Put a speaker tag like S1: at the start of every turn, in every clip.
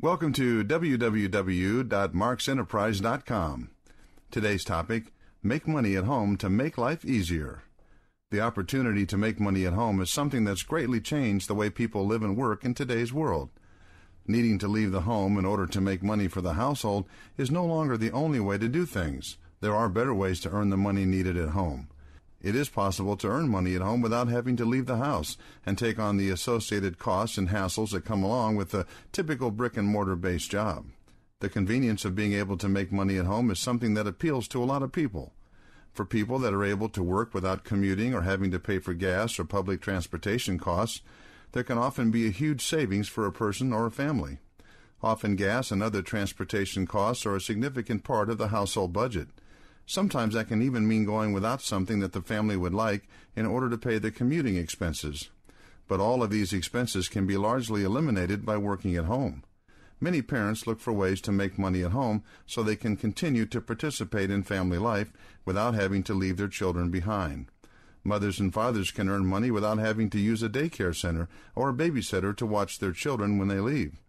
S1: Welcome to www.marksenterprise.com. Today's topic, make money at home to make life easier. The opportunity to make money at home is something that's greatly changed the way people live and work in today's world. Needing to leave the home in order to make money for the household is no longer the only way to do things. There are better ways to earn the money needed at home. It is possible to earn money at home without having to leave the house and take on the associated costs and hassles that come along with the typical brick-and-mortar-based job. The convenience of being able to make money at home is something that appeals to a lot of people. For people that are able to work without commuting or having to pay for gas or public transportation costs, there can often be a huge savings for a person or a family. Often gas and other transportation costs are a significant part of the household budget. Sometimes that can even mean going without something that the family would like in order to pay the commuting expenses. But all of these expenses can be largely eliminated by working at home. Many parents look for ways to make money at home so they can continue to participate in family life without having to leave their children behind. Mothers and fathers can earn money without having to use a daycare center or a babysitter to watch their children when they leave.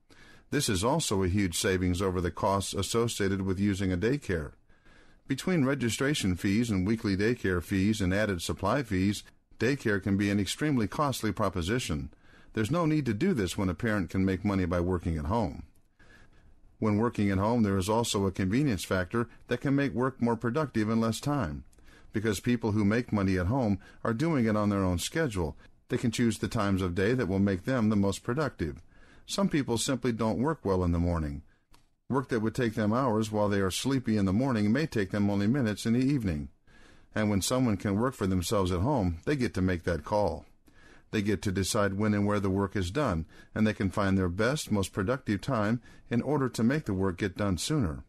S1: This is also a huge savings over the costs associated with using a daycare. Between registration fees and weekly daycare fees and added supply fees, daycare can be an extremely costly proposition. There's no need to do this when a parent can make money by working at home. When working at home, there is also a convenience factor that can make work more productive in less time. Because people who make money at home are doing it on their own schedule, they can choose the times of day that will make them the most productive. Some people simply don't work well in the morning. Work that would take them hours while they are sleepy in the morning may take them only minutes in the evening. And when someone can work for themselves at home, they get to make that call. They get to decide when and where the work is done, and they can find their best, most productive time in order to make the work get done sooner.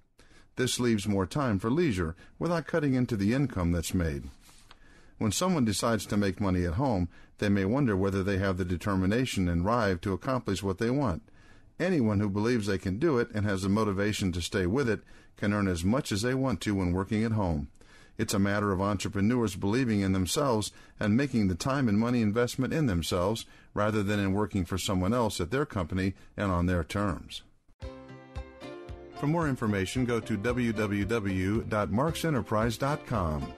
S1: This leaves more time for leisure without cutting into the income that's made. When someone decides to make money at home, they may wonder whether they have the determination and drive to accomplish what they want. Anyone who believes they can do it and has the motivation to stay with it can earn as much as they want to when working at home. It's a matter of entrepreneurs believing in themselves and making the time and money investment in themselves rather than in working for someone else at their company and on their terms. For more information, go to www.marksenterprise.com.